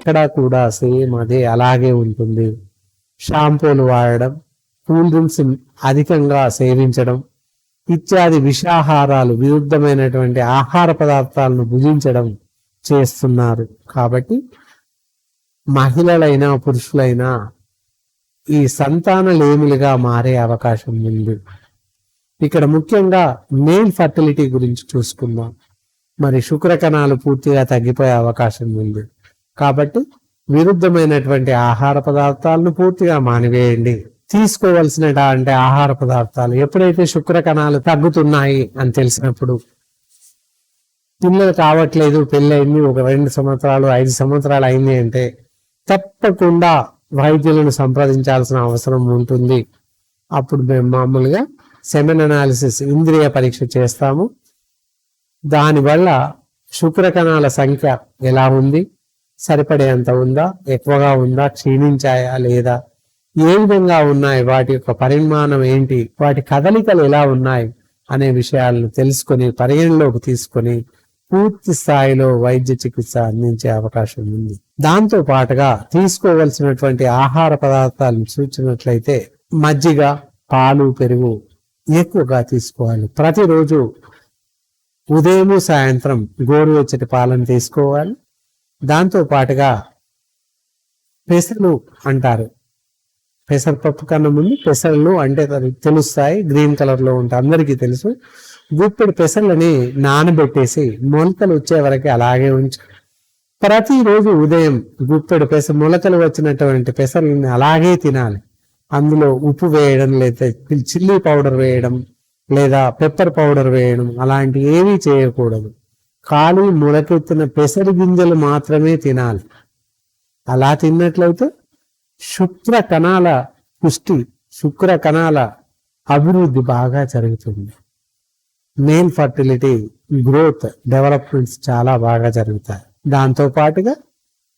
ఇక్కడ కూడా సేమ్ అదే అలాగే ఉంటుంది. షాంపూలు వాడడం, కూల్ డ్రింక్స్ అధికంగా సేవించడం ఇత్యాది విషాహారాలు, విరుద్ధమైనటువంటి ఆహార పదార్థాలను భుజించడం చేస్తున్నారు. కాబట్టి మహిళలైనా పురుషులైనా ఈ సంతానలేములుగా మారే అవకాశం ఉంది. ఇక్కడ ముఖ్యంగా మేల్ ఫర్టిలిటీ గురించి చూసుకుందాం. మరి శుక్ర కణాలు పూర్తిగా తగ్గిపోయే అవకాశం ఉంది. కాబట్టి విరుద్ధమైనటువంటి ఆహార పదార్థాలను పూర్తిగా మానివేయండి. తీసుకోవలసినటువంటి ఆహార పదార్థాలు ఎప్పుడైతే శుక్ర కణాలు తగ్గుతున్నాయి అని తెలిసినప్పుడు, పిల్లలు కావట్లేదు, పెళ్ళయింది, ఒక 2 సంవత్సరాలు 5 సంవత్సరాలు అయింది అంటే తప్పకుండా వైద్యులను సంప్రదించాల్సిన అవసరం ఉంటుంది. అప్పుడు మేము మామూలుగా సెమెన్ అనాలిసిస్, ఇంద్రియ పరీక్ష చేస్తాము. దానివల్ల శుక్ర కణాల సంఖ్య ఎలా ఉంది, సరిపడేంత ఉందా, ఎక్కువగా ఉందా, క్షీణించాయా లేదా, ఏ విధంగా ఉన్నాయి, వాటి యొక్క పరిమాణం ఏంటి, వాటి కదలికలు ఎలా ఉన్నాయి అనే విషయాలను తెలుసుకొని పరిగణలోకి తీసుకొని పూర్తి స్థాయిలో వైద్య చికిత్స అందించే అవకాశం ఉంది. దాంతో పాటుగా తీసుకోవలసినటువంటి ఆహార పదార్థాలను చూసినట్లయితే మజ్జిగ, పాలు, పెరుగు ఎక్కువగా తీసుకోవాలి. ప్రతిరోజు ఉదయం సాయంత్రం గోరువెచ్చటి పాలను తీసుకోవాలి. దాంతో పాటుగా పెసలు అంటారు, పెసరపప్పు కన్నా ముందు పెసలు అంటే తెలుస్తాయి, గ్రీన్ కలర్ లో ఉంటాయి, అందరికీ తెలుసు. గుప్పెడు పెసలని నానబెట్టేసి మొలకలు వచ్చే వరకు అలాగే ఉంచి ప్రతిరోజు ఉదయం గుప్పెడు మొలకలు వచ్చినటువంటి పెసలని అలాగే తినాలి. అందులో ఉప్పు వేయడం, లేదా చిల్లీ పౌడర్ వేయడం, లేదా పెప్పర్ పౌడర్ వేయడం అలాంటి ఏమీ చేయకూడదు. ఖాళీ మొలకెత్తిన పెసరు గింజలు మాత్రమే తినాలి. అలా తిన్నట్లయితే శుక్ర కణాల పుష్టి, శుక్ర కణాల అభివృద్ధి బాగా జరుగుతుంది. మేల్ ఫర్టిలిటీ, గ్రోత్, డెవలప్మెంట్స్ చాలా బాగా జరుగుతాయి. దాంతో పాటుగా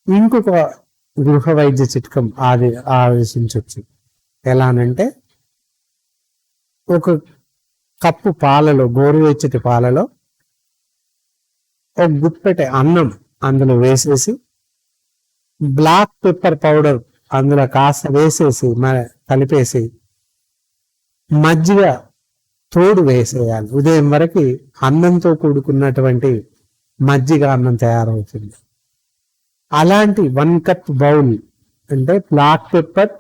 ఇంకొక గృహ వైద్య చిట్కం ఆలోచించవచ్చు. ఎలానంటే ఒక కప్పు పాలలో, గోరువెచ్చటి పాలలో ఒక గుప్పెట అన్నం అందులో వేసేసి, బ్లాక్ పెప్పర్ పౌడర్ అందులో కాస్త వేసేసి కలిపేసి మజ్జిగ తోడు వేసేయాలి. ఉదయం వరకు అన్నంతో కూడుకున్నటువంటి మజ్జిగ అన్నం తయారవుతుంది. అలాంటి 1 కప్ బౌల్ అంటే బ్లాక్ పెప్పర్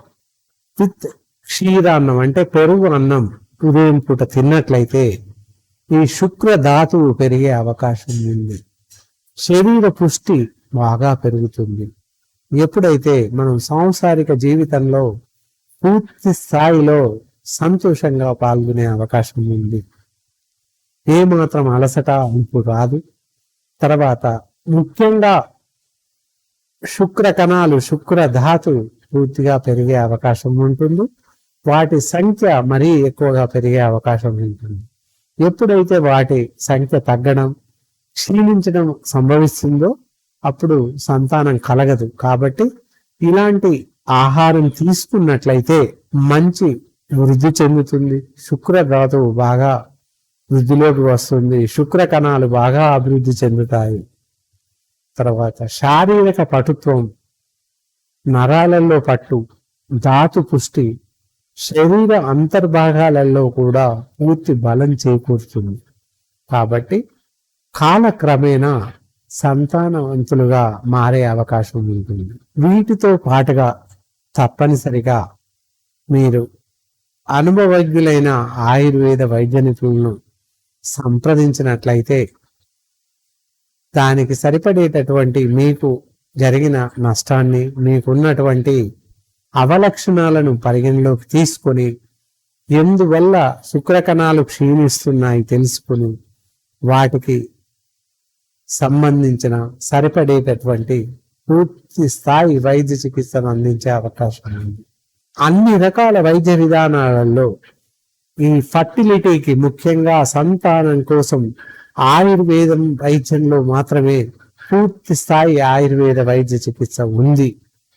విత్ క్షీరాన్నం అంటే పెరుగు అన్నం ఉదయం పూట తిన్నట్లయితే ఈ శుక్ర ధాతువు పెరిగే అవకాశం ఉంది. శరీర పుష్టి బాగా పెరుగుతుంది. ఎప్పుడైతే మనం సాంసారిక జీవితంలో పూర్తి స్థాయిలో సంతోషంగా పాల్గొనే అవకాశం ఉంది, ఏమాత్రం అలసట అంటూ రాదు. తర్వాత ముఖ్యంగా శుక్ర కణాలు, శుక్ర ధాతు పూర్తిగా పెరిగే అవకాశం ఉంటుంది. వాటి సంఖ్య మరీ ఎక్కువగా పెరిగే అవకాశం ఉంటుంది. ఎప్పుడైతే వాటి సంఖ్య తగ్గడం, క్షీణించడం సంభవిస్తుందో అప్పుడు సంతానం కలగదు. కాబట్టి ఇలాంటి ఆహారం తీసుకున్నట్లయితే మంచి వృద్ధి చెందుతుంది. శుక్ర ధాతువు బాగా వృద్ధిలోకి వస్తుంది. శుక్ర కణాలు బాగా అభివృద్ధి చెందుతాయి. తర్వాత శారీరక పటుత్వం, నరాలలో పట్టు, ధాతు పుష్టి, శరీర అంతర్భాగాలలో కూడా పూర్తి బలం చేకూరుతుంది. కాబట్టి కాలక్రమేణా సంతానవంతులుగా మారే అవకాశం ఉంటుంది. వీటితో పాటుగా తప్పనిసరిగా మీరు అనుభవజ్ఞులైన ఆయుర్వేద వైద్య నిపుణులను సంప్రదించినట్లయితే దానికి సరిపడేటటువంటి మీకు జరిగిన నష్టాన్ని, మీకున్నటువంటి అవలక్షణాలను పరిగణలోకి తీసుకొని ఎందువల్ల శుక్రకణాలు క్షీణిస్తున్నాయి తెలుసుకుని వాటికి సంబంధించిన సరిపడేటటువంటి పూర్తి స్థాయి వైద్య చికిత్సను అందించే అవకాశం ఉంది. అన్ని రకాల వైద్య విధానాలలో ఈ ఫర్టిలిటీకి, ముఖ్యంగా సంతానం కోసం ఆయుర్వేదం వైద్యంలో మాత్రమే పూర్తి స్థాయి ఆయుర్వేద వైద్య చికిత్స ఉంది.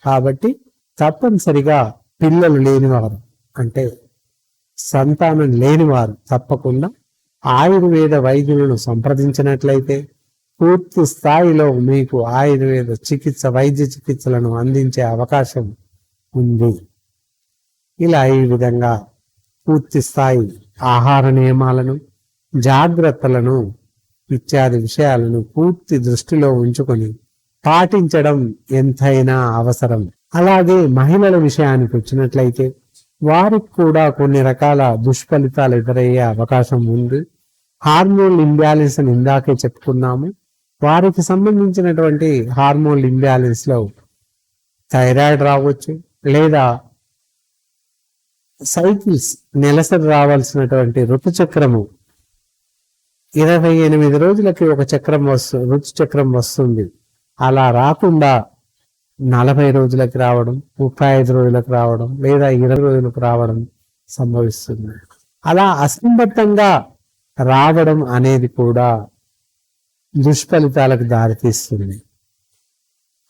కాబట్టి తప్పనిసరిగా పిల్లలు లేనివారు అంటే సంతానం లేనివారు తప్పకుండా ఆయుర్వేద వైద్యులను సంప్రదించినట్లయితే పూర్తి స్థాయిలో మీకు ఆయుర్వేద చికిత్స వైద్య చికిత్సలను అందించే అవకాశం ఉంది. ఇలా ఈ విధంగా పూర్తి స్థాయి ఆహార నియమాలను, జాగ్రత్తలను ఇత్యాది విషయాలను పూర్తి దృష్టిలో ఉంచుకొని పాటించడం ఎంతైనా అవసరం. అలాగే మహిళల విషయానికి వచ్చినట్లయితే వారికి కూడా కొన్ని రకాల దుష్ఫలితాలు ఎదురయ్యే అవకాశం ఉంది. హార్మోన్ ఇంబ్యాలెన్స్ అని ఇందాకే చెప్పుకున్నాము. వారికి సంబంధించినటువంటి హార్మోన్ ఇంబ్యాలెన్స్ లో థైరాయిడ్ రావచ్చు, లేదా సైకిల్స్ నెలసరి రావాల్సినటువంటి ఋతుచక్రము 28 రోజులకి ఒక చక్రం ఋతుచక్రం వస్తుంది. అలా రాకుండా 40 రోజులకి రావడం, 35 రోజులకు రావడం, లేదా 20 రోజులకు రావడం సంభవిస్తుంది. అలా అసంబద్ధంగా రావడం అనేది కూడా దుష్ఫలితాలకు దారితీస్తుంది.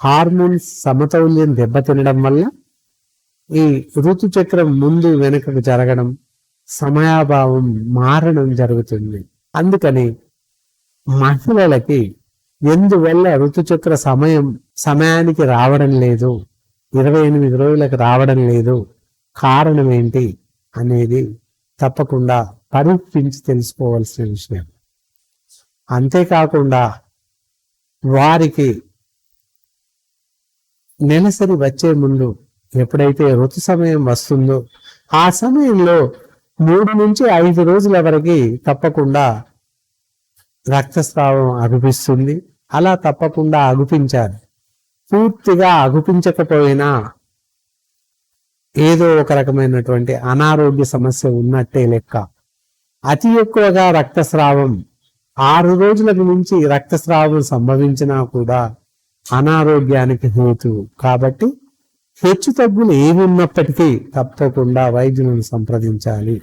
హార్మోన్స్ సమతౌల్యం దెబ్బతినడం వల్ల ఈ ఋతుచక్రం ముందు వెనుకకు జరగడం, సమయాభావం మారడం జరుగుతుంది. అందుకని మహిళలకి ఎందువల్ల ఋతుచక్ర సమయానికి రావడం లేదు, 28 రోజులకు రావడం లేదు, కారణం ఏంటి అనేది తప్పకుండా పరీక్షించి తెలుసుకోవాల్సిన విషయం. అంతేకాకుండా వారికి నెలసరి వచ్చే ముందు ఎప్పుడైతే ఋతు సమయం వస్తుందో ఆ సమయంలో 3 నుంచి 5 రోజుల వరకు తప్పకుండా రక్తస్రావం అగుపిస్తుంది. అలా తప్పకుండా అగుపించాలి. పూర్తిగా అగుపించకపోయినా ఏదో ఒక రకమైనటువంటి అనారోగ్య సమస్య ఉన్నట్టే లెక్క. అతి ఎక్కువగా రక్తస్రావం 6 రోజులకు మించి రక్తస్రావం సంభవించినా కూడా అనారోగ్యానికి హేతువు. కాబట్టి హెచ్చు తగ్గులు ఏమి ఉన్నప్పటికీ తప్పకుండా వైద్యులను సంప్రదించాలి.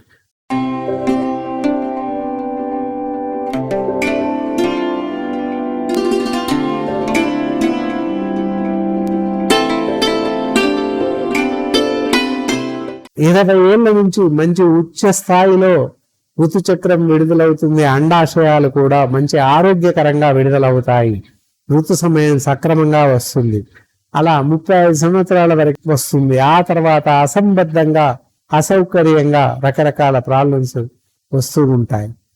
ఇరవై ఏళ్ల నుంచి మంచి ఉచ్చ స్థాయిలో ఋతుచక్రం విడుదలవుతుంది. అండాశయాలు కూడా మంచి ఆరోగ్యకరంగా విడుదలవుతాయి. ఋతు సమయం సక్రమంగా వస్తుంది. అలా 35 సంవత్సరాల వరకు వస్తుంది. ఆ తర్వాత అసంబద్ధంగా, అసౌకర్యంగా రకరకాల ప్రాబ్లమ్స్ వస్తూ ఉంటాయి.